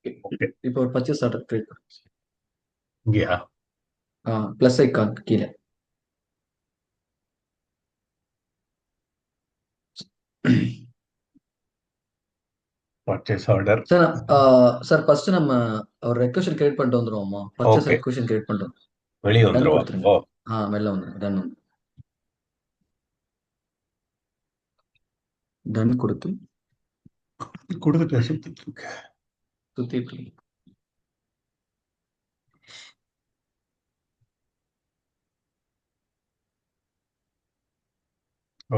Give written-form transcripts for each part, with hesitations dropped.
Okay. இப்போ ஒரு purchase order create பண்ணுங்க. இங்கயா? ப்ளஸ் ஐக்கான் கீழே. Purchase order. Sir sir first நம்ம ஒரு ரெக்வஸ்ட் கிரியேட் பண்ணிட்டு வந்துருவோமா? Purchase okay. ரெக்வஸ்ட் கிரியேட் பண்ணிட்டு வெளியே டன் வந்துருவா? கொடுத்துருங்க. ஓ, வெளில வந்துருங்க. டன் கொடுத்து கொடுத்துட்டு சுத்திட்டு இருக்கு. சுத்திட்டு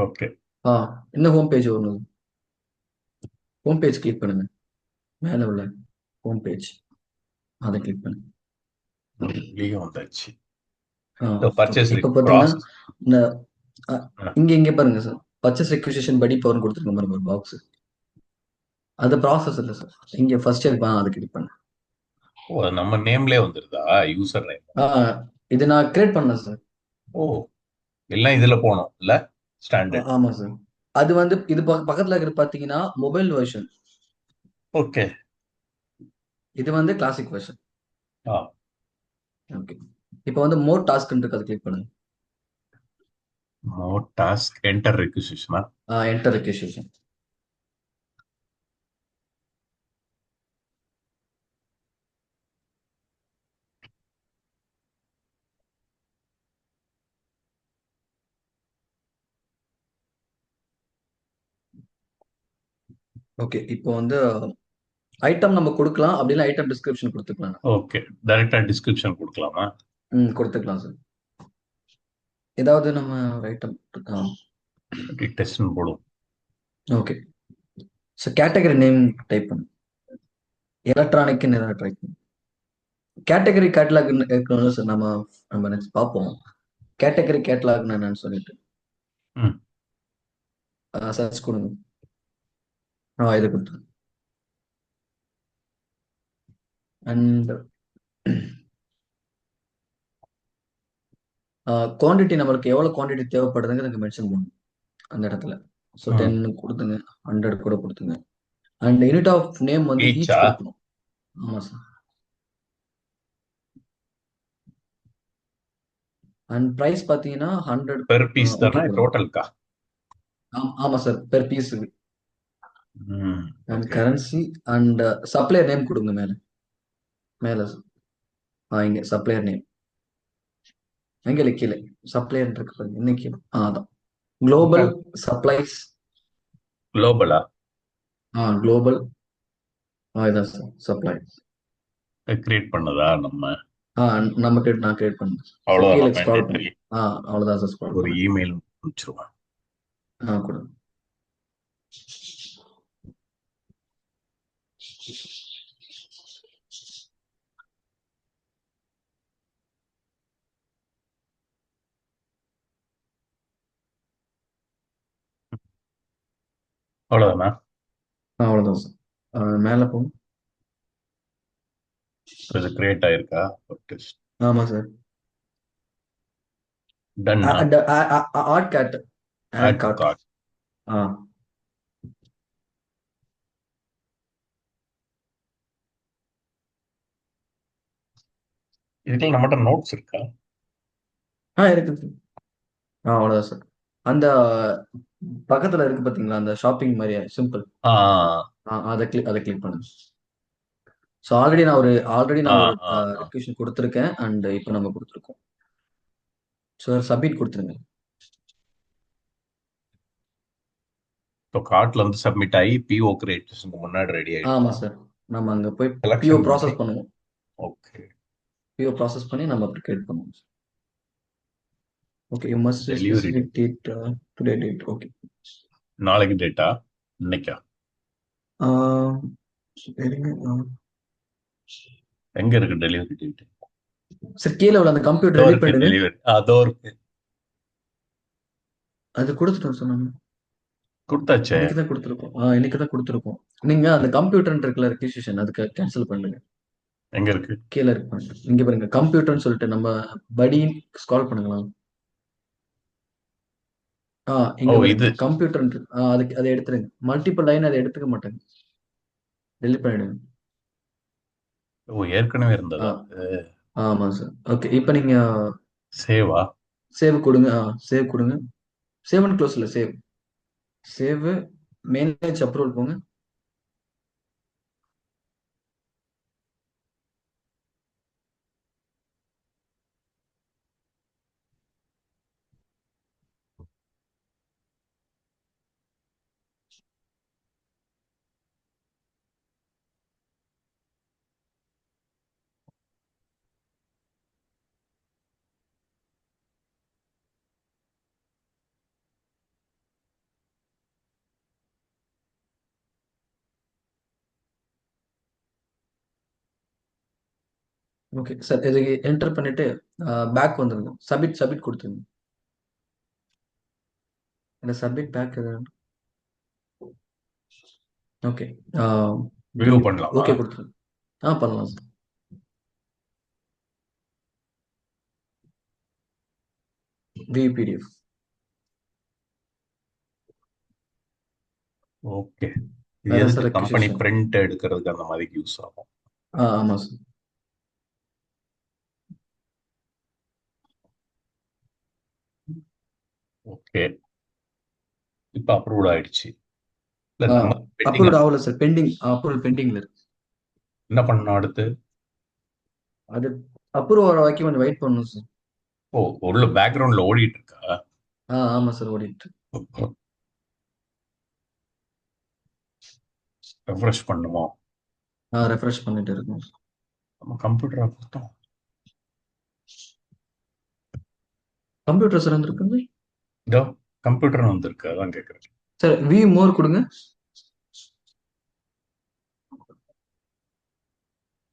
ஓகே. இன்னும் ஹோம் பேஜ் வரணும். ஹோம் பேஜ் கிளிக் பண்ணுங்க. மேல உள்ள ஹோம் பேஜ் அதை கிளிக் பண்ணுங்க. வெளியே வந்தாச்சு. ஓகே. பர்ச்சேஸ் இப்போ பார்த்தீங்கன்னா ப்ராசஸ். இந்த இங்க பாருங்க சார். பர்ச்சேஸ் ரெக்வசிஷன் படி பவர்னு கொடுத்துருக்க பாருங்க ஒரு பாக்ஸ். அது ப்ராசஸ் இல்லை சார். இங்க ஃபர்ஸ்ட் இருப்பான் அதை கிளிக் பண்ணுங்க. ஓ, நம்ம நேம்லயே வந்துருதா? User name. இது நான் கிரியேட் பண்ணேன் சார். ஓ, எல்லாம் இதுல போனோம் இல்ல? ஸ்டாண்டர்ட். ஆமா சார். அது வந்து இது பக்கத்துல இருக்கிறது பாத்தீங்கன்னா மொபைல் வெர்ஷன். ஓகே. இது வந்து கிளாசிக் வெர்ஷன். ஆ. ஓகே. இப்போ வந்து மோர் டாஸ்க் இருக்கு, அதை கிளிக் பண்ணுங்க. மோர் டாஸ்க் என்டர் ரெக்வசிஷனா? Enter requisition. ஓகே. இப்போ வந்து ஐட்டம் நம்ம கொடுக்கலாம், அப்படின்னா ஐட்டம் டிஸ்கிரிப்ஷன் கொடுத்துக்கலாம். ஓகே. டைரக்டா டிஸ்கிரிப்ஷன் கொடுக்கலாமா? கொடுத்துக்கலாம் சார். ஏதாவது நம்ம ஒரு ஐட்டம். டெஸ்ட் போடும். Okay. So category name type பண்ணு. எலக்ட்ரானிக்னு ஏதாவது ட்ரை பண்ணு. கேட்டகரி கேட்லாக் இருக்கணும்ல சார். நம்ம நம்ம நெக்ஸ்ட் பார்ப்போம். கேட்டகரி கேட்லாக்னு என்னன்னு சொல்லிட்டு ம். சர்ச் கொடுங்க. இது கொடுத்து அண்ட் குவாண்டிட்டி நம்மளுக்கு எவ்வளோ குவாண்டிட்டி தேவைப்படுதுங்கிறது மென்ஷன் பண்ணணும் அந்த இடத்துல. ஸோ ம். 10 கொடுத்துங்க, 100 கூட கொடுத்துங்க. அண்ட் யூனிட் ஆஃப் நேம் வந்து ஈச் ஈச்சா? கொடுக்கணும். ஆமாம் சார். அண்ட் ப்ரைஸ் பார்த்தீங்கன்னா 100. பெர் பீஸ் ஓகே தானே கொடுங்க. டோட்டல்கா? ஆமாம் சார், பெர் பீஸ். ம். And okay. Currency and supplier name கொடுங்க மேலே. மேலே இங்கே சப்ளையர் நேம் எங்கே கீழே சப்ளையர் இருக்கு பாருங்க. இன்னைக்கு அதான் குளோபல் சப்ளைஸ். குளோபலா? குளோபல். இதான் சார் சப்ளை. கிரியேட் பண்ணதா நம்ம? நான் கிரியேட் பண்ணேன். ஸோ அவ்வளவுதான். கீழே நம்ம ஸ்க்ரால் என்ட்ரி. பண்ணுங்க. அவ்வளோதான் சார், ஸ்க்ரால் ஒரு பண்ணுங்க. இமெயில் அனுப்பிச்சிருவோம். கொடுங்க. அவ்வளவுதானா? அவ்வளோதான் சார். மேலே போங்க. இது கிரியேட் ஆயிருக்கா? ஆமாம் சார். டன்னா? Add cart. Add add to cart. Cart. ஆ இதுக்கு நம்மகிட்ட நோட்ஸ் இருக்கா? இருக்குது சார். அவ்வளோதான் சார். அந்த பக்கத்தில் இருக்கு பார்த்தீங்களா, அந்த ஷாப்பிங் மாதிரியே சிம்பிள். ஆ. அதை கிளிக் பண்ணுங்க. ஸோ ஆல்ரெடி ஆ. நான் ஒரு ஆ. ஆ. ரெக்வெஸ்ட் கொடுத்துருக்கேன். அண்ட் இப்போ நம்ம கொடுத்துருக்கோம். ஸோ சப்மிட் கொடுத்துருங்க. இப்போ கார்ட்ல வந்து சப்மிட் ஆகி பிஓ கிரியேஷனுக்கு முன்னாடி ரெடி ஆயிடுச்சா? ஆமாம் சார். நம்ம அங்கே போய் பிஓ செலக்ஷன் பண்ணி. ப்ராசஸ் பண்ணுவோம். ஓகே. பிஓ ப்ராசஸ் பண்ணி நம்ம அப்படி கிரியேட் பண்ணுவோம். Okay. You must delivery specific date. Today date. Okay. நாளைக்கு டேட்டா? இன்னைக்கா? எங்க இருக்கு டெலிவரி டேட்? சார் கீழே உள்ள அந்த கம்ப்யூட்டர் அதோ ரெடி இருக்கு பண்ணிடுங்க. டெலிவரி. அதோ இருக்கு. அது கொடுத்துட்டோம் சார். நம்ம கொடுத்தாச்சே. இன்னைக்கு தான் கொடுத்துருக்கோம். இன்னைக்கு தான் கொடுத்துருக்கோம். நீங்க அந்த கம்ப்யூட்டர் இருக்குல்ல ரெக்விசிஷன், அதுக்கு கேன்சல் பண்ணுங்க. எங்க இருக்கு? கீழே இருக்கு பாருங்க. இங்க பாருங்க கம்ப்யூட்டர்னு சொல்லிட்டு நம்ம படி ஸ்கால் பண்ணுங்களா. ஓ, இங்க பாருங்க இது. கம்ப்யூட்டர் இருக்கு. அதுக்கு அதை எடுத்துருங்க. மல்டிபிள் லைன் அதை எடுத்துக்க மாட்டாங்க. டெலிட் பண்ணிடுங்க. ஓ, ஏற்கனவே ஆ இருந்ததா? ஆமா சார். ஓகே. இப்ப நீங்க சேவா? சேவ் கொடுங்க. சேவ் கொடுங்க. சேவ் அண்ட் க்ளோஸ் இல்ல, சேவ். சேவ், மேனேஜ் அப்ரூவல் போங்க. Okay sir. இதுக்கு என்டர் பண்ணிட்டு பேக் வந்துருங்க. சப்மிட் சப்மிட் கொடுத்துருங்க. இந்த சப்மிட் பேக் எதாவது. ஓகே. வியூ பண்ணலாமா? ஓகே கொடுத்துருங்க. பண்ணலாம் சார். View PDF. ஓகே. இது அதான் எதுக்கு? Sir company requisition. பிரிண்ட் எடுக்கிறதுக்கு அந்த மாதிரி யூஸ் ஆகும். ஆமா சார். ஓகே, இப்போ அப்ரூவ்ட் ஆயிடுச்சு. இல்ல, ஆ நம்ம பெண்டிங். அப்ரூவ்ட் ஆகல சார். பெண்டிங். அப்ரூவல் பெண்டிங்ல இருக்கு. என்ன பண்ணணும் அடுத்து? அது அப்ரூவ் ஆகிற வரைக்கும் கொஞ்சம் வெயிட் பண்ணணும் சார். ஓ, உள்ள பேக்ரவுண்ட்ல ஓடிட்டு இருக்கா? ஆமா சார், ஓடிட்டு. ரெஃப்ரெஷ் பண்ணுமோ? ரெஃப்ரெஷ் பண்ணிட்டு இருக்கோம். நம்ம கம்ப்யூட்டரா கொடுத்தோம். கம்ப்யூட்டர் சார் வந்துருக்குங்க. இதோ கம்ப்யூட்டர் வந்திருக்கு, அதான் கேட்குறேன். சார் வியூ மோர் கொடுங்க.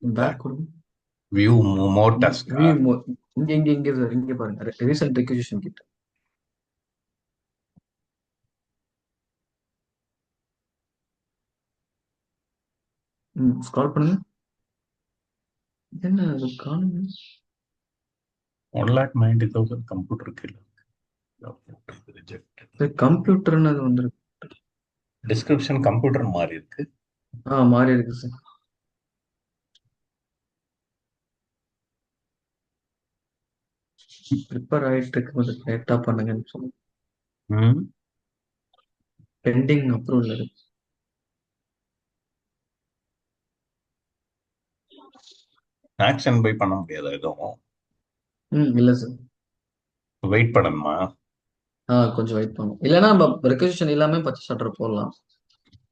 பேக் கொடுங்க. வியூ மோர் டாஸ்கா? View more. இங்க இங்க இங்க சார், இங்க பாருங்க. ரீசன்ட் ரெக்வசிஷன் கிட்ட. ஸ்க்ரால் பண்ணுங்க. என்ன அது காணுங்க? 1,90,000 கம்ப்யூட்டர் கீழே ரிஜெக்ட். சார் கம்ப்யூட்டர்னு அது வந்துருக்கு. டிஸ்கிரிப்ஷன் கம்ப்யூட்டர் மாதிரி இருக்கு. மாறி இருக்கு சார். ப்ரிப்பேர் ஆயிட்டு இருக்கு, கொஞ்சம் லேட்டா பண்ணுங்கன்னு சொல்லுங்க. ம். பெண்டிங் அப்ரூவல் இருக்கு. ஆக்ஷன் பை பண்ண முடியாது எதுவும்? இல்ல சார். வெயிட் பண்ணணுமா? கொஞ்சம் வெயிட் பண்ணும். இல்லைன்னா நம்ம ரெக்வசிஷன் எல்லாமே பர்ச்சேஸ் ஆர்டர் போடலாம்.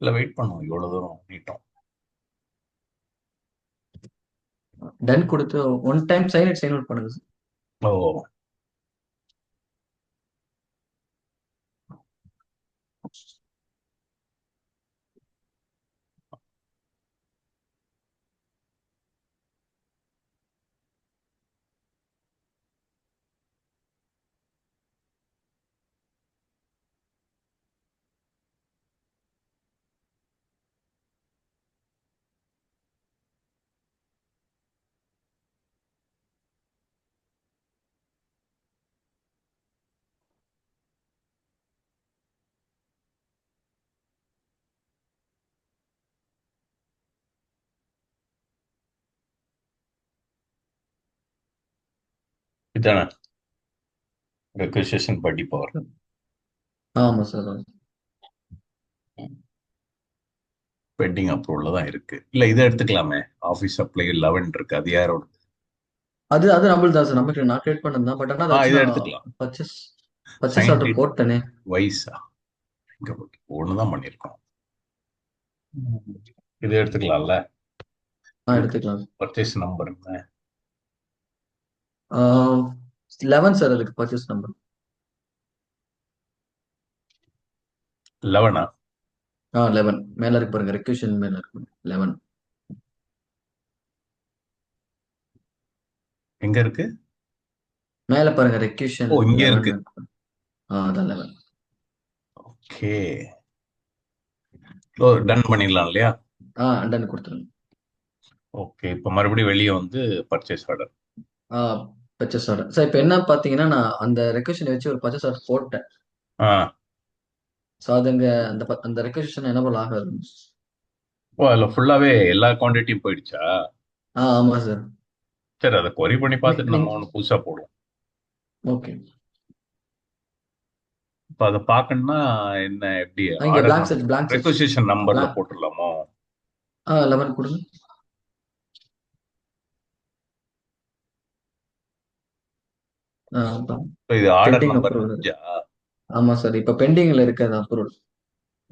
இல்லை, வெயிட் பண்ணுவோம், இவ்வளோ தூரம் நீட்டோம். டன் கொடுத்து ஒன் டைம் சைன் அவுட் பண்ணுங்க சார். ஓ, இதானே ரெக்வசிஷன் படி பவர். ஆமா சார். பெண்டிங் அப்ரூவல்ல தான் இருக்கு. இல்லை, இதை எடுத்துக்கலாமே. ஆஃபீஸ் சப்ளை 11 இருக்கு, அது யாரோட? அது அது நம்மளுக்கு தான் சார். நமக்கு நான் கிரியேட் பண்ணது தான். பட் ஆனால் அதை வச்சு இதை நான் எடுத்துக்கலாம். பர்ச்சேஸ் பர்ச்சேஸ் சைன் ஆர்டர் டீட் போட்டேனே. வைஸா? இங்கே ஒன்று தான் பண்ணியிருக்கோம். இதை எடுத்துக்கலாம்ல? எடுத்துக்கலாம். பர்ச்சேஸ் நம்பர் என்ன? 11 சார், அதுக்கு பர்ச்சேஸ் நம்பர். 11ஆ? 11 மேல இருக்கு பாருங்க. ரெக்வசிஷன் மேல இருக்கு 11. எங்க இருக்கு? மேல பாருங்க, ரெக்வசிஷன் ஓ, இங்க 11 இருக்கு. இருக்கு. அதான் 11. ஓகே. ஓ, டன் பண்ணிடலாம் இல்லையா? டன் கொடுத்துருங்க. ஓகே, இப்போ மறுபடியும் வெளியே வந்து purchase order. Purchase order sir. இப்போ என்ன பார்த்தீங்கன்னா, நான் அந்த ரெக்வசிஷனை வச்சு ஒரு பர்ச்சேஸ் ஆர்டர் போட்டேன். ஆ. ஸோ அதுங்க அந்த ரெக்வசிஷன் எனபிள் ஆகாது. ஓ, அதில் ஃபுல்லாவே எல்லா குவான்டிட்டியும் போயிடுச்சா? ஆமா சார். சரி, அதை கொரி பண்ணி பார்த்துட்டு நீங்க நம்ம ஒன்று புதுசா போடுவோம். ஓகே. இப்போ அதை பார்க்கணும்னா என்ன, எப்படி இங்க order blank set, blank set. Requisition நம்பர்ல பிளாங்க். போட்டுடலாமோ? 11 கொடுங்க. அதான். இப்போ இது ஆர்டர் பெண்டிங் நம்பர் அப்ரூவல். 5. ஆமா சார், இப்ப பெண்டிங்ல இருக்கு அது அப்ரூவல்.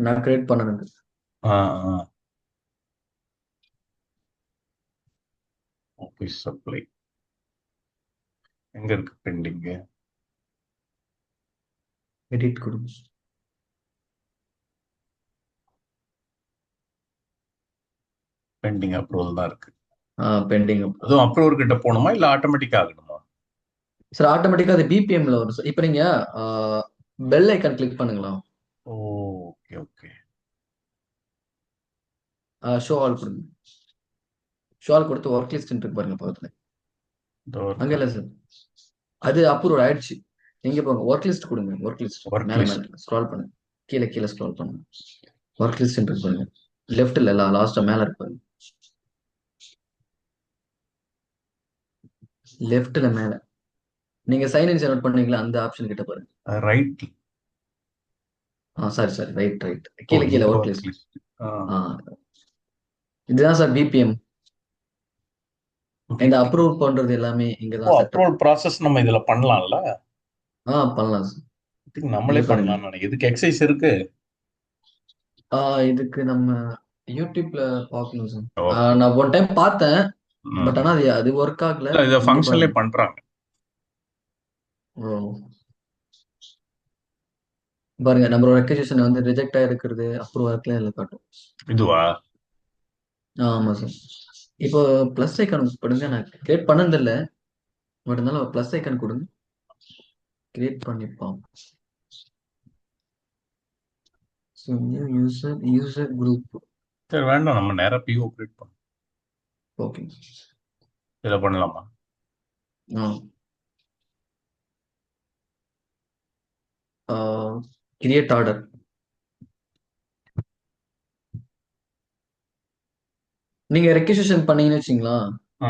நான் கிரியேட் பண்ணணுங்க. ஆ ஆ ஆஃபீஸ் சப்ளை எங்க இருக்கு பெண்டிங்கு? எடிட் கொடுங்க. பெண்டிங் அப்ரூவல் தான் இருக்கு. Bending approval. அதுவும் அப்ரூவர் கிட்ட போகணுமா இல்ல ஆட்டோமேட்டிக்கா ஆகணுமா? சார் ஆட்டோமேட்டிக்கா அது பிபிஎம்ல வரும் சார். இப்போ நீங்க பெல் ஐக்கான் கிளிக் பண்ணுங்களா? Okay okay. ஷோ ஆல் கொடுங்க. ஷோ ஆல் கொடுத்து ஒர்க் லிஸ்ட் இருக்கு பாருங்க பக்கத்துல. இதோ அங்க இருக்கா? இல்ல சார், அது அப்ரூவ் ஆயிடுச்சு. நீங்க போங்க ஒர்க் லிஸ்ட் கொடுங்க. ஒர்க் லிஸ்ட் ஒர்க் மேல லிஸ்ட். மேல ஸ்க்ரால் பண்ணுங்க. கீழே கீழே ஸ்க்ரால் பண்ணுங்க. ஒர்க் லிஸ்ட் இருக்கு பாருங்க. லெஃப்ட்ல இல்ல, லாஸ்டா மேல இருக்கு பாருங்க. லெஃப்ட்ல மேல நீங்க சைன் இன் சைன் அவுட் பண்ணீங்களா, அந்த ஆப்ஷன் கிட்ட பாருங்க. Right. Sorry sorry, right right. Oh, கீழே கீழே இங்க ஒர்க் ஒர்க் லிஸ்ட். லிஸ்ட். ஆ இதுதான் சார் பிபிஎம். இந்த பிபிஎம். அப்ரூவ் பண்றது எல்லாமே ஓ, இங்கதான் செட்டப். அப்ரூவல் ப்ராசஸ் நம்ம இதுல பண்ணலாம்ல? பண்ணலாம் சார். நம்மளே இங்க பாருங்க. பண்ணலாம்னு நினைக்கிறேன். இதுக்கு எக்ஸசைஸ் இருக்கு. இதுக்கு நம்ம யூடியூப்ல பார்க்கணும் சார். ஓகே. நான் ஒன் டைம் பார்த்தேன். பட் ம். ஆனா அது அது ஒர்க் ஆகல. இல்ல, இதை இங்க ஃபங்க்ஷன்லேயே பாருங்க. பண்றாங்க. ஓ, பாருங்க நம்ம ரெக்வசிஷன் வந்து ரிஜெக்ட் ஆயிருக்கிறது அப்ரூவ் ஆகல இல்லை காட்டும். இதுவா? ஆமா சார். இப்போ பிளஸ் ஐக்கான் கொடுங்க. நான் கிரியேட் பண்ணது இல்லை, பட் இருந்தாலும் பிளஸ் ஐக்கான் கொடுங்க. கிரியேட் பண்ணிப்போம். So new user, user group. சரி, வேண்டாம், நம்ம நேரா பிஓ கிரியேட் பண்ணோம். ஓகே. இதை பண்ணலாமா? Create order. நீங்க ரெக்யூசிஷன் பண்ணீங்கன்னு வச்சுங்களா?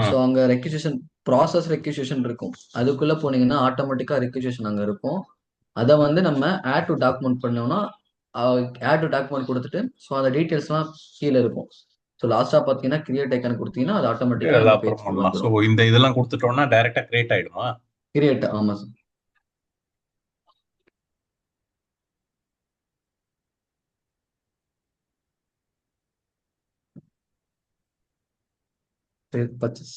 ஸோ ம். அங்க ரெக்யூசிஷன் ப்ராசஸ் ரெக்யூசிஷன் இருக்கும். அதுக்குள்ள போனீங்கன்னா ஆட்டோமேட்டிக்கா ரெக்யூசிஷன் அங்க இருக்கும். அதை வந்து நம்ம ஆட் டு டாக்குமெண்ட் பண்ணோம்னா ஆட் டு டாக்குமெண்ட் கொடுத்துட்டு ஸோ அந்த டீட்டெயில்ஸ்லாம் கீழே இருக்கும். ஸோ லாஸ்டா பார்த்தீங்கன்னா கிரியேட் ஐக்கான் கொடுத்தீங்கன்னா அது சரி, ஆட்டோமேட்டிக்கா அது அந்த அப்புறம் பேஜ்க்கு பண்ணலாம். ஸோ வந்துடும். இந்த இதெல்லாம் கொடுத்துட்டோம்னா டைரக்டா கிரியேட் ஆயிடுமா? கிரியேட், ஆமா sir. Purchase,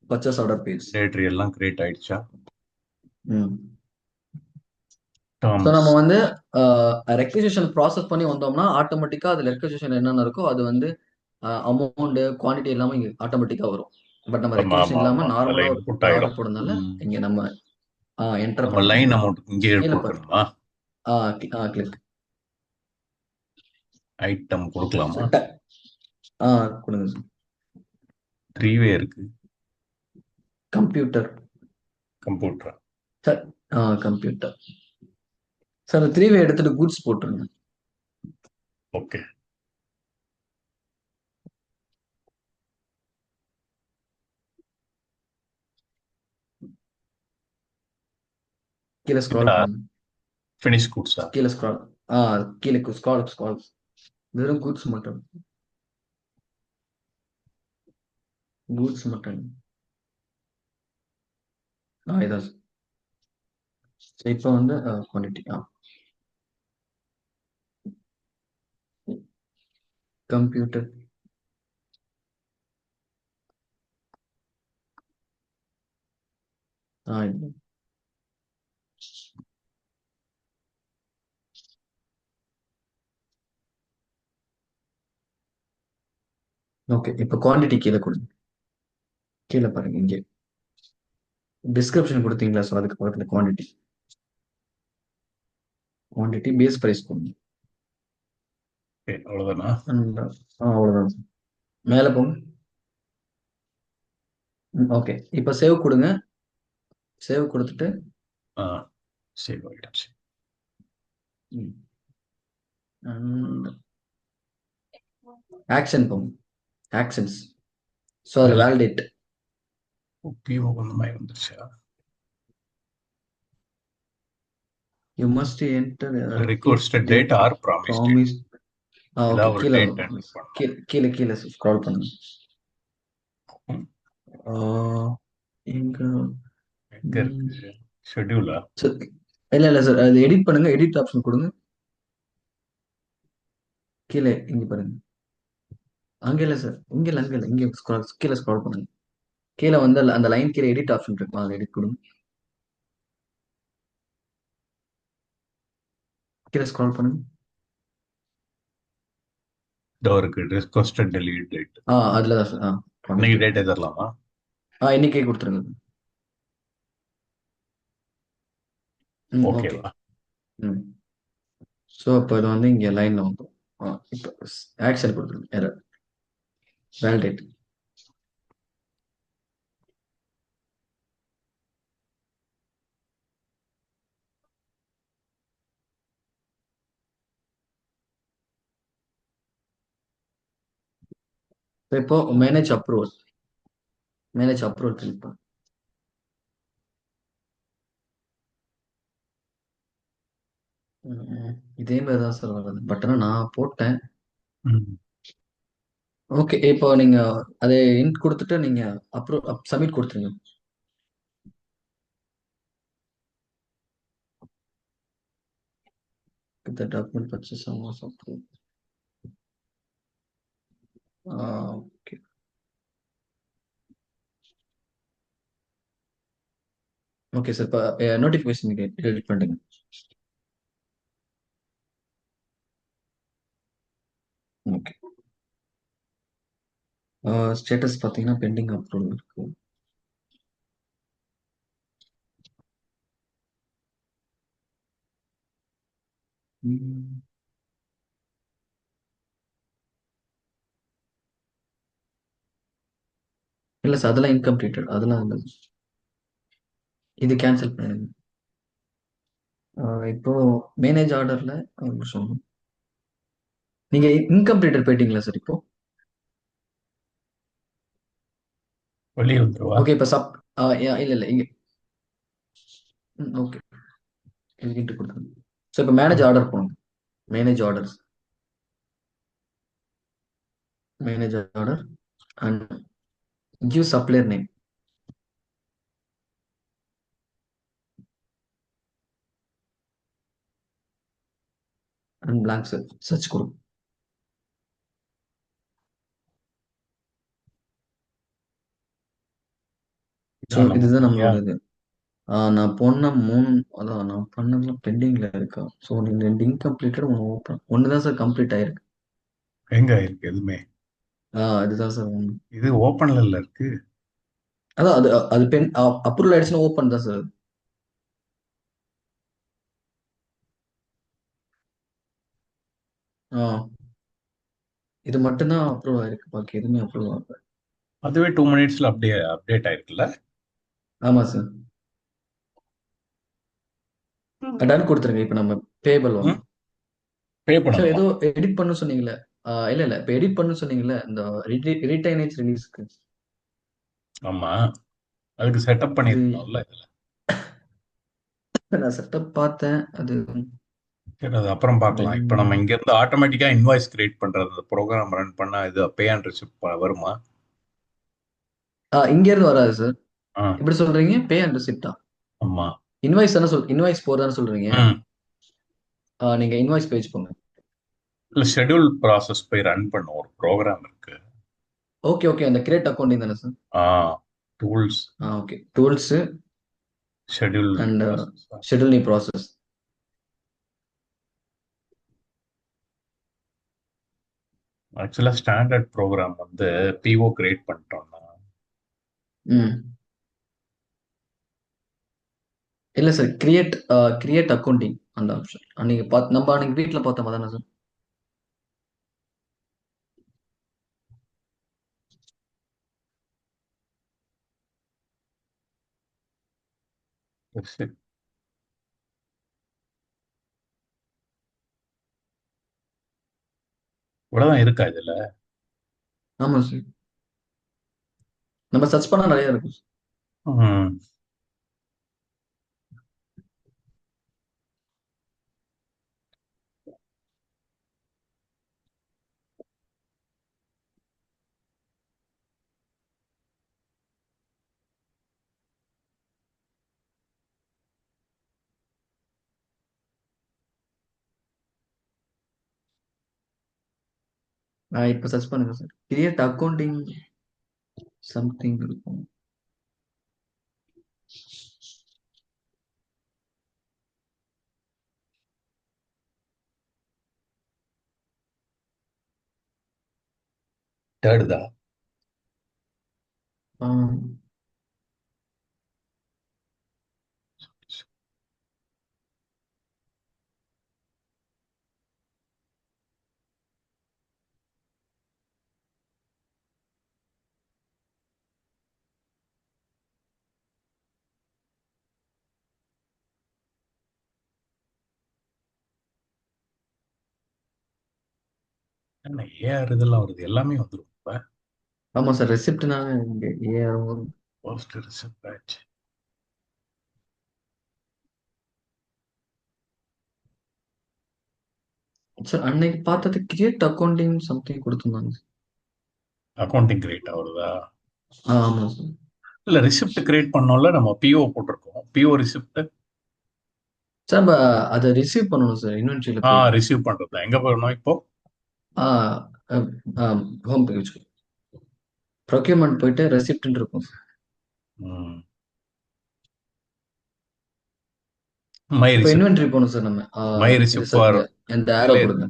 purchase order page. டேட்ரி எல்லாம் கிரியேட் ஆயிடுச்சா? ம். So terms. நம்ம வந்து ரெக்வசிஷன் ப்ராசஸ் பண்ணி வந்தோம்னா ஆட்டோமேட்டிக்கா அதுல ரெக்வசிஷன் என்னென்ன இருக்கோ அது வந்து அமௌண்ட், குவான்டிட்டி எல்லாமே இங்க ஆட்டோமேட்டிக்கா வரும். பட் நம்ம ஆமா ரெக்வசிஷன் ஆமா இல்லாம ஆமா, நார்மலா அதில் ஒரு இன்புட் ஆர்டர் ஆயிடும். போடுறதுனால ம். இங்க நம்ம என்டர் நம்ம பண்ண லைன் வேண்டியது. அமௌண்ட் இங்கே கீழே பாருங்க. கொடுக்கணுமா? கிளிக். ஐட்டம் கொடுக்கலாமா? கொடுங்க சார். த்ரீவே இருக்கு. Computer. Computer. Sir computer. Sir 3 எடுத்துட்டு கூட்ஸ் போட்டுருங்க. ஓகே. கீழே ஸ்க்ரால் பண்ணுங்க. ஃபினிஷ் குட்ஸா? கீழே ஸ்க்ரால். ஆ கீழே ஸ்க்ரால் ஸ்க்ரால். வெறும் கூட்ஸ் மட்டும். கூட்ஸ் மட்டும். இதான் சார். இப்போ வந்து குவான்டிட்டி. கம்ப்யூட்டர். இது. ஓகே. இப்போ குவான்டிட்டி கீழே கொடுங்க. கீழே பாருங்க இங்கே டிஸ்கிரிப்ஷன் கொடுத்தீங்களா? ஸோ அதுக்கு பக்கத்துல குவான்டிட்டி. குவான்டிட்டி பேஸ் பிரைஸ் கொடுங்க. ஓகே, அவ்வளவுதானா? And, அவ்வளோதான் சார். மேலே போங்க. ஓகே. இப்போ சேவ் கொடுங்க. சேவ் கொடுத்துட்டு ஆ, சரி, ஆயிடுச்சு. ஆக்ஷன் போங்க. ஆக்ஷன்ஸ். ஸோ அதில் வேலிடேட். பிஓ அந்த மாதிரி வந்துருச்சா? You must enter if requested the date or promise date. Promise. Okay, ஏதாவது ஒரு கீழே டேட் என்டர் பண்ணணும். கீழே கீழே கீழே ஸ்க்ரால் பண்ணுங்க. ம், இங்க எங்க இருக்கு ஷெட்யூலா? சார், இல்லை இல்லை சார், அது எடிட் பண்ணுங்க, எடிட் ஆப்ஷன் கொடுங்க. கீழே இங்கே பாருங்க. அங்கே இல்லை சார், இங்கே இல்லை, அங்கே இல்லை, இங்கே ஸ்க்ரால், கீழே ஸ்க்ரால் பண்ணுங்க. கீழே வந்து அந்த லைன் கீழே எடிட் ஆப்ஷன் இருக்கு, அதை எடிட் கொடுங்க. கீழே ஸ்க்ரால் பண்ணுங்க. இதோ இருக்கு ரிக்வெஸ்டட் டெலிவரி டேட். அதில் தான் சார். ப்ராமிஸ் இன்னைக்கு டேட். டேட் எதிரலாமா? இன்னைக்கே கொடுத்துருங்க. ம், ஓகே. ஓகேவா? ம். ஸோ இப்போ இது வந்து இங்கே லைனில் வந்துடும். இப்போ ஆக்ஷன் கொடுத்துருங்க, எரர் வேலிடேட். இப்போ manage approval, manage approval click பண்ணு. இதே மாதிரி தான் சார் வருது, பட் ஆனால் நான் போட்டேன். ம். ஓகே, இப்போ நீங்க அதை இன்ட் கொடுத்துட்டு நீங்க அப்ரூவ் சப்மிட் கொடுத்துருங்க. The document purchase was approved. Okay. Okay sir, இப்போ நோட்டிஃபிகேஷன் எடிட் பண்ணுங்க. ஓகே. ஸ்டேட்டஸ் பார்த்தீங்கன்னா பெண்டிங் அப்ரூவல் இருக்கு. ம். இல்ல சார், அதெல்லாம் இன்கம்ப்ளீட்டட், அதெல்லாம் இல்லை. இது கேன்சல் பண்ணிடுங்க. இப்போ மேனேஜ் ஆர்டர்ல சொல்லணும். நீங்க இன்கம்ப்ளீட்டட் போயிட்டீங்களா சார் இப்போ? வெளியே வந்துருவா? ஓகே, இப்போ இல்ல இல்ல இங்க. ஓகே, இதுக்கிட்ட கொடுத்துருங்க. ஸோ இப்போ மேனேஜ் ம். ஆர்டர் போகணும். Manage orders, manage order and give supplier name and blank search கொடுங்க. ஸோ இதான் நம்ம இதுதான் இல்லையா? நம்மளோட இது. நான் போன 3, அதான் நான் பண்ணதுல பெண்டிங்ல இருக்கா. ஸோ நீங்க 2 இன்கம்ப்ளீட்டட், ஒன்று ஓப்பன், ஒன்று தான் சார் கம்ப்ளீட் ஆயிருக்கு. எங்க இருக்கு எதுவுமே? இதுதான் சார் ஒன்று. இது ஓப்பன்ல இல்ல இருக்கு. அதான் அது அது அப்ரூவல் ஆயிடுச்சுன்னா ஓப்பன் தான் சார். ஆ இது மட்டும்தான் அப்ரூவ் ஆயிருக்கு, பாக்கி எதுவுமே அப்ரூவ் ஆகல. அதுவே 2 மினிட்ஸ்ல அப்படியே அப்டேட் ஆயிருக்குல்ல? ஆமா சார். டன் கொடுத்துருங்க. இப்போ நம்ம பேபிள் ம். வாங்க. பே சார் பண்ணணுமா? ஏதோ எடிட் பண்ண சொன்னீங்களே. இல்ல இல்ல, இப்போ எடிட் பண்ண சொன்னீங்களே இந்த ரிட்டைனேஜ் ரிலீஸ்க்கு. ஆமா, அதுக்கு செட்டப் அது பண்ணிருக்கணும்ல இதுல. நான் செட்டப் பார்த்தேன் அது. சரி, அது அப்புறம் பார்க்கலாம். இப்போ நம்ம டன் இங்க இருந்து ஆட்டோமேட்டிக்கா இன்வாய்ஸ் கிரியேட் பண்றது, ப்ரோக்ராம் ரன் பண்ணா இது பே அண்ட் ரிசிப்ட் வருமா? இங்க இருந்து வராது சார். ஆ. எப்படி சொல்றீங்க? Pay and ரிசிப்டா? ஆமா. இன்வாய்ஸ் தானே இன்வாய்ஸ் போறதானே சொல்றீங்க? ம். நீங்க இன்வாய்ஸ் பேஜ் போங்க. இல்ல, ஷெட்யூல் ப்ராசஸ் போய் ரன் பண்ணும் ஒரு ப்ரோக்ராம் இருக்கு. ஓகே ஓகே, அந்த கிரியேட் அக்கௌண்டிங் தானே சார்? ஆ. Tools. Okay, tools schedule and process. Schedule நீ ப்ராசஸ். ஆக்சுவலா ஸ்டாண்டர்ட் ப்ரோக்ராம் வந்து பிஓ கிரியேட் பண்ணிட்டோம்னா. ம். இல்ல சார், கிரியேட் அக்கௌண்டிங் அந்த ஆப்ஷன் அன்னைக்கு நம்ம அன்னைக்கு வீட்டில் பார்த்தோம் தானே சார்? சரி. இவ்வளவுதான் இருக்கா இதுல? ஆமா சார். நம்ம சர்ச் பண்ணா நிறைய இருக்கும். ம். இப்ப சர்ச் பண்ணுங்க சார். கிரியேட் அக்கௌண்டிங் சம்திங் இருக்கும். தேடுதா? ஆஹ் என்ன ஏஆர் இதெல்லாம் வருது, எல்லாமே வந்துடும் இப்ப. ஆமா சார், ரெசிப்ட்னால இங்க ஏஆர் வரும். Post receipt batch. சார் அன்னைக்கு பார்த்தது கிரியேட் அக்கௌண்டிங் சம்திங் கொடுத்துருந்தாங்க. அக்கௌண்டிங் கிரியேட் ஆகுறதா? ஆமா சார். இல்ல, ரிசிப்ட் கிரியேட் பண்ணோம்ல, நம்ம பிஓ போட்டிருக்கோம், பிஓ ரிசிப்ட். சார் நம்ம அதை ரிசீவ் பண்ணணும் சார், இன்வென்ட்ரியில போயிட்டு. ரிசீவ் பண்றதா? எங்க போகணும் இப்போ? ஹோம் பேஜ் ப்ரொக்யூர்மெண்ட் போயிட்டு ரெசிப்ட்னு இருக்கும். ம். மை இப்போ ரிசிப்ட். இன்வென்ட்ரி போகணும் சார் நம்ம. மை இது ரிசிப்ட் சார், ஃபார். இங்க இந்த ஆரோ இதுல கொடுங்க.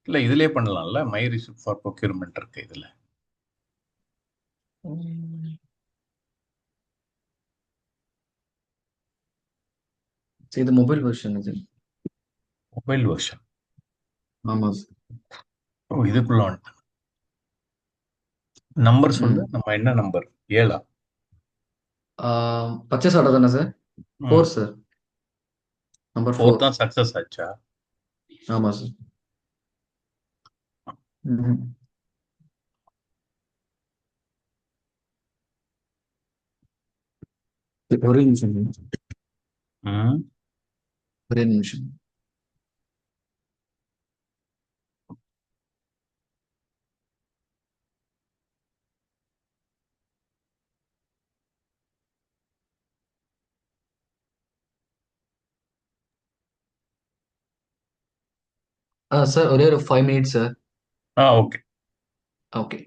இல்ல, இதுலயே பண்ணலாம்ல, மை ரிசிப்ட் ஃபார் ப்ரொக்யூர்மெண்ட் இருக்கு இதுல. உம். சரி, இது மொபைல் வெர்ஷன் இது. Mobile version. ஆமா சார். ஓ, இதுக்குள்ள வந்துட்டு நம்பர் சொல்லு, ம். நம்ம என்ன நம்பர்? 7. பர்ச்சேஸ் ஆர்டர் தானே சார்? ம். 4 சார். நம்பர் 4 4. தான் சக்சஸ் ஆச்சா? ஆமா சார். ம். ஒரே நிமிஷம். ம். ஒரே நிமிஷம். சார் ஒரே ஒரு 5 minutes sir. Okay. Okay.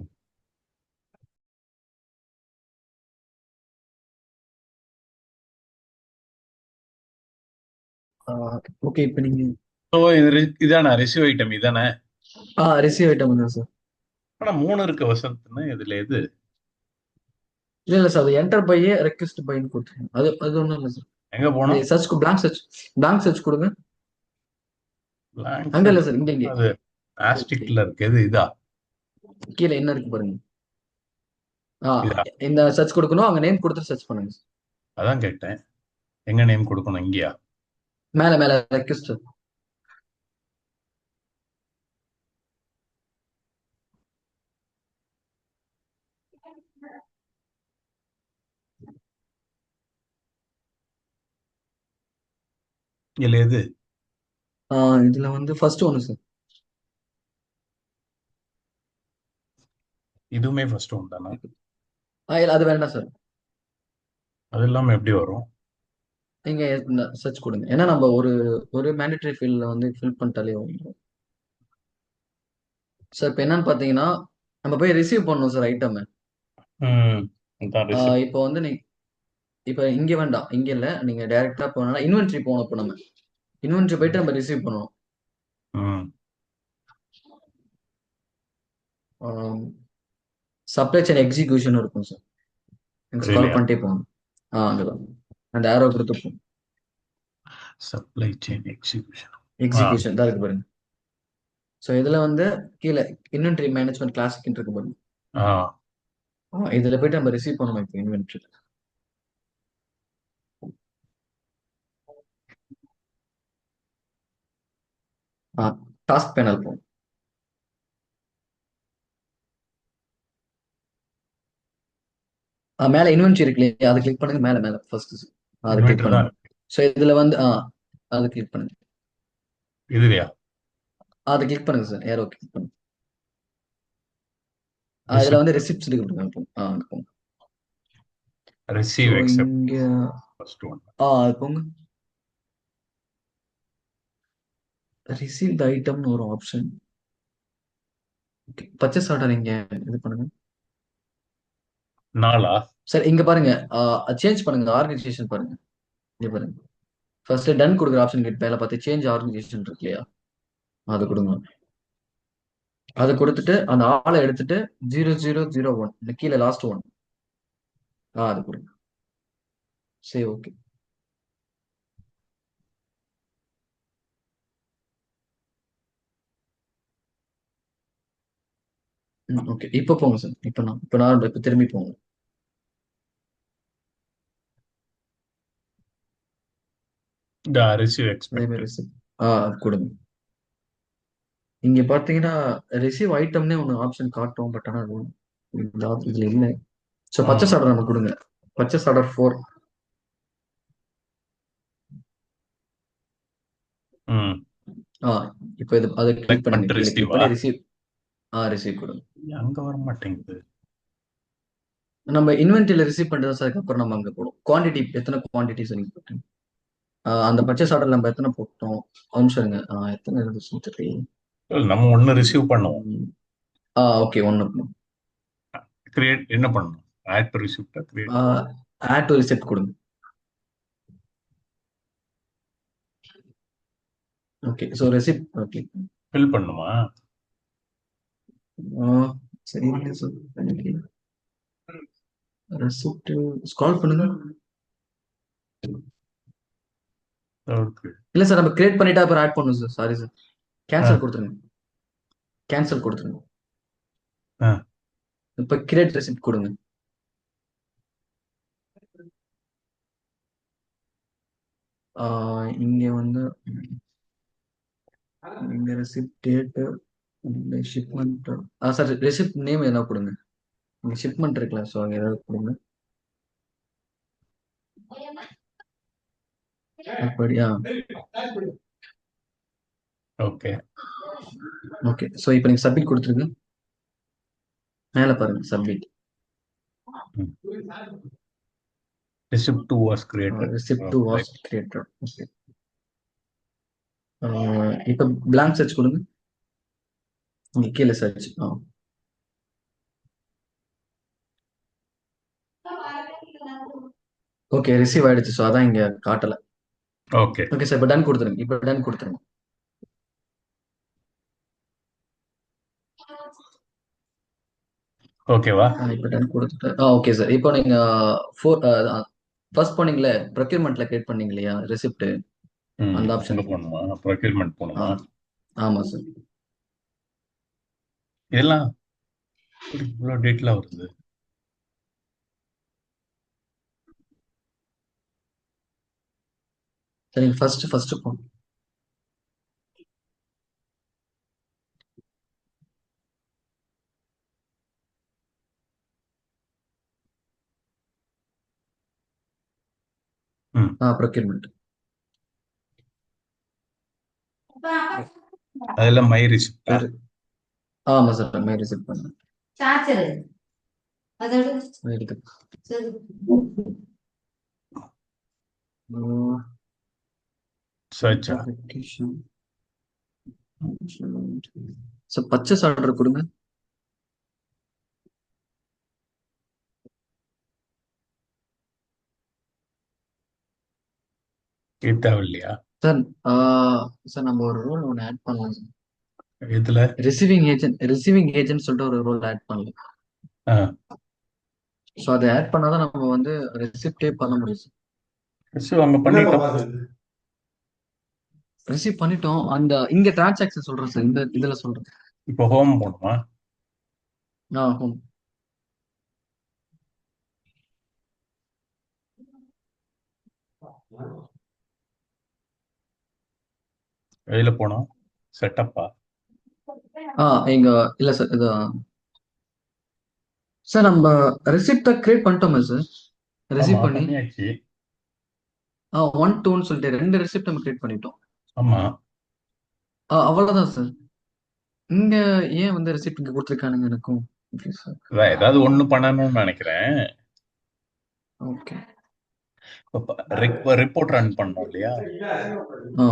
Okay, இப்போ நீங்க ஸோ இது இதானே ரிசீவ் ஐட்டம் இதானே? ரிசீவ் ஐட்டம் தான் சார். ஆனா 3 இருக்கு வசந்த்னு, இதுல எது? இல்ல இல்ல சார், அது என்டர் பையே ரெக்வெஸ்ட் பைன்னு கொடுத்துருங்க. அது அது ஒன்றும் இல்லை சார். எங்க இந்த போனோம்? சர்ச் பிளாங்க் சர்ச் கொடுங்க. பிளாங்க் அங்க இல்ல சர்ச். சார், இங்க இங்க. அது ஓகே. ஆஸ்டிக்ல இருக்கு, எது இதா? கீழே என்ன இருக்கு பாருங்க. ஆ இதா? இந்த சர்ச் கொடுக்கணும், அங்க நேம் கொடுத்து சர்ச் பண்ணுங்க சார். அதான் கேட்டேன், எங்க நேம் கொடுக்கணும், இங்கயா? மேல மேல ரெக்வெஸ்ட். இல்ல எது? இதுல வந்து ஃபர்ஸ்ட் ஒன்று சார். இதுவுமே ஃபர்ஸ்ட் ஒன் தானா? இல்ல அது வேண்டாம் சார். அது இல்லாம எப்படி வரும்? நீங்க சர்ச் கொடுங்க, ஏன்னா நம்ம ஒரு ஒரு மேண்டேட்டரி ஃபீல்ட்ல வந்து ஃபில் பண்ணிட்டாலே வந்துடும் சார். இப்போ என்னன்னு பார்த்தீங்கன்னா, நம்ம போய் ரிசீவ் பண்ணணும் சார் ஐட்டம். ம். இதான் ரிசிப்ட். இப்போ வந்து நீங்க இப்போ இங்க வேண்டாம், இங்க இல்ல, நீங்க டைரக்டா போனா இன்வென்ட்ரி போகணும். இப்போ நம்ம இன்வென்ட்ரி போயிட்டு நம்ம ரிசீவ் பண்ணணும். ம். சப்ளை செயின் எக்ஸிகியூஷன் இருக்கும் சார். நீங்க ஸ்கால் தெரியலையா? பண்ணிட்டே போகணும். அங்கதான் அந்த ஆரோ கொடுத்து போகணும். Supply chain execution. ஆ. எக்ஸிகியூஷன் தான் இருக்கு பாருங்க. ஸோ இதுல வந்து கீழே இன்வென்ட்ரி மேனேஜ்மெண்ட் கிளாசிக் இருக்கு பாருங்க. ஆ. இதுல போயிட்டு நம்ம ரிசீவ் பண்ணணும் இப்போ இன்வென்ட்ரி. டாஸ்க் பேனல் போகும். மேல இன்வென்ட்ரி இருக்கு இல்லையா, அதை கிளிக் பண்ணுங்க. மேல மேல ஃபர்ஸ்ட் அதை கிளிக் இன்வெர்டர் தான் பண்ணுங்க. இருக்கு. ஸோ இதுல வந்து அதை கிளிக் பண்ணுங்க. இதுலையா? அதை கிளிக் பண்ணுங்க சார், ஏரோ கிளிக் பண்ணுங்க. இதுல வந்து ரிசிப்ட், ரெசிப்ட்ஸ் இருக்கு பாருங்க, அங்க போங்க. அங்க போங்க. ஸோ ரிசீவ், எக்ஸெப்ட், இங்க ஃபர்ஸ்ட் ஒன். அது போங்க. ரிசீவ் த ஐட்டம்னு ஒரு ஆப்ஷன். பர்ச்சேஸ் ஆர்டர் இங்க இது பண்ணுங்க. நாலா? சார் இங்க பாருங்க, சேஞ்ச் பண்ணுங்க, ஆர்கனைசேஷன் பாருங்க. இங்க பாருங்க, ஃபர்ஸ்ட் டன் கொடுக்குற ஆப்ஷன் கிட்ட மேல பார்த்து சேஞ்ச் ஆர்கனைசேஷன் இருக்கு இல்லையா, அது கொடுங்க. அதை கொடுத்துட்டு அந்த ஆளை எடுத்துட்டு 0001 இந்த கீழே லாஸ்ட் ஒன், அது கொடுங்க. சரி, ஓகே. ஓகே, இப்போ போங்க சார். இப்போ திரும்பி போங்க. இந்த ரிசீவ், அதே எக்ஸ்பெக்ட். மாதிரி ரிசீவ் கொடுங்க. இங்க பாத்தீங்கன்னா ரிசீவ் ஐட்டம்னே ஒன்று ஆப்ஷன் காட்டும், பட் ஆனால் அது இதுல இல்லை. ஸோ பர்ச்சேஸ் ம். ஆர்டர் நம்ம கொடுங்க. Purchase order 4. ம். ஆ இப்போ இது அதை கிளிக் செலக்ட் பண்ணுங்க, பண்ணிட்டு கீழே கிளிக் ரிசீவா? பண்ணி ரிசீவ். ரிசீவ் கொடுங்க. அங்க வர மாட்டேங்குது. நம்ம இன்வென்ட்ரியில ரிசீவ் பண்ணுறது சார், அதுக்கப்புறம் நம்ம அங்கே போடும் குவான்டிட்டி, எத்தனை குவான்டிட்டிஸ் நீங்க போட்டீங்க. அந்த பர்ச்சேஸ் ஆர்டர் நம்ம எத்தனை போட்டோம், அனுப்பிச்சுருங்க. எத்தனை இருந்துச்சுன்னு தெரியல. இல்ல, நம்ம ஒண்ணு ரிசீவ் பண்ணுவோம். ஓகே, ஒன்று. கிரியேட் என்ன பண்ணணும்? ஆட் டு ரிசிப்டா, கிரியேட்? ஆட் டு ரிசிப்ட் கொடுங்க. Okay, so receipt click. Fill பண்ணுமா? சரி, சார். ரெசிப்ட் ஸ்கால் பண்ணுங்க. ஓகே. இல்ல சார், நம்ம கிரியேட் பண்ணிட்டா அப்புறம் ஆட் பண்ணும் சார். சாரி சார், ஆ. கேன்சல் கொடுத்துருங்க. கேன்சல் கொடுத்துருங்க. ஆ. இப்ப கிரியேட் ரெசிப்ட் கொடுங்க. இங்க வந்து இங்க receipt date, shipment. Sir receipt name என்ன கொடுங்க. இங்க ஷிப்மெண்ட் இருக்குல்ல, ஸோ அங்க ஏதாவது கொடுங்க. அப்படியா? ஓகே. ஓகே, ஸோ இப்போ நீங்க சப்மிட் கொடுத்துருங்க. மேல பாருங்க, submit. Receipt two was created. Receipt two was created. Okay, இப்போ blank சர்ச் கொடுங்க. இங்க கீழே சர்ச். ஓகே, ரிசீவ் ஆயிடுச்சு. ஸோ அதான் இங்க காட்டல. ஓகே. ஓகே சார், இப்போ டன் கொடுத்துருங்க. இப்போ டன் கொடுத்துருங்க. ஓகேவா? இப்போ டன் கொடுத்துட்டு ஓகே சார். இப்போ நீங்க ஃபோர் ஃபர்ஸ்ட் போனீங்களே, ப்ரொக்யூர்மெண்ட்ல கிரியேட் பண்ணீங்க இல்லையா ரெசிப்ட், ம். அந்த அங்க ஆப்ஷன். போகணுமா? ப்ரொக்யூர்மெண்ட் ஆ போகணுமா? ஆமா சார். இதெல்லாம் இவ்வளோ டேட்லாம் வருது. சரி, நீங்க ஃபர்ஸ்ட் போங்க. ம். ப்ரொக்யூர்மெண்ட். அதெல்லாம் மை ரிசிப்டா? சார் ஆமா சார், மே ரிசிப்ட் பண்ணுங்க. எடுத்து சர்ச்சா? சார் பர்ச்சேஸ் ஆர்டர் கொடுங்க. இது தேவையில்லையா? சார் சார் நம்ம ஒரு ரோல் ஒன்று ஆட் பண்ணலாம் சார். இதுல? ரிசீவிங் ஏஜென்ட் சொல்லிட்டு ஒரு ரோல் ஆட் பண்ணலாம். ஆ. ஸோ அதை ஆட் பண்ணாதான் நம்ம வந்து ரெசிப்டே பண்ண முடியும் சார். ரிசீவ் அங்க பண்ணிட்டோம். ரிசீவ் பண்ணிட்டோம். அந்த இங்க டிரான்சாக்ஷன் சொல்றேன் சார், இந்த இதுல சொல்றேன். இப்போ ஹோம் போகணுமா? ஹோம். எதுல போனோம்? செட்டப்பா? இங்க இல்ல சார், இது சார் நம்ம ரெசிப்டை கிரியேட் பண்ணிட்டோமா சார்? ஆமா, ரெசிப்ட் பண்ணி பண்ணியாச்சு. 1 2ன்னு சொல்லிட்டு 2 ரெசிப்ட் நம்ம கிரியேட் பண்ணிட்டோம். ஆமா. அவ்வளவுதான் சார். இங்க ஏன் வந்து ரெசிப்ட் இங்க கொடுத்துருக்கானுங்க எனக்கும்? சார். அதான் ஏதாவது ஒண்ணு பண்ணணும்னு நினைக்கிறேன். ஓகே. ரிப்போர்ட் ரன் பண்ணோம் இல்லையா? ஆ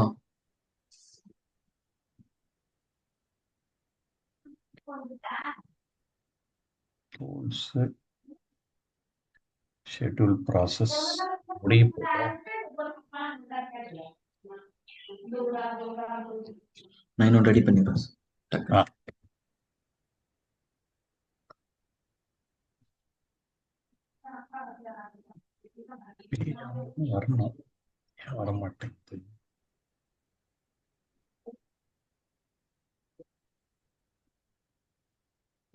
டூல்ஸ், ஷெட்யூல் ப்ராசஸ் முடிய போதோ. நான் இன்னும் ரெடி பண்ணிடுறேன் சார். ஆ, டக்குனு. வரணும். ஏன் வர மாட்டேங்குது?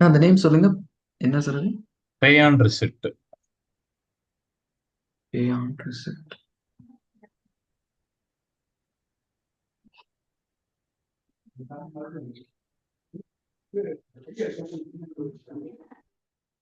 அந்த நேம் சொல்லுங்க. என்ன சார் அது? பே ஆன் ரிசிப்ட். Beyond Receipt.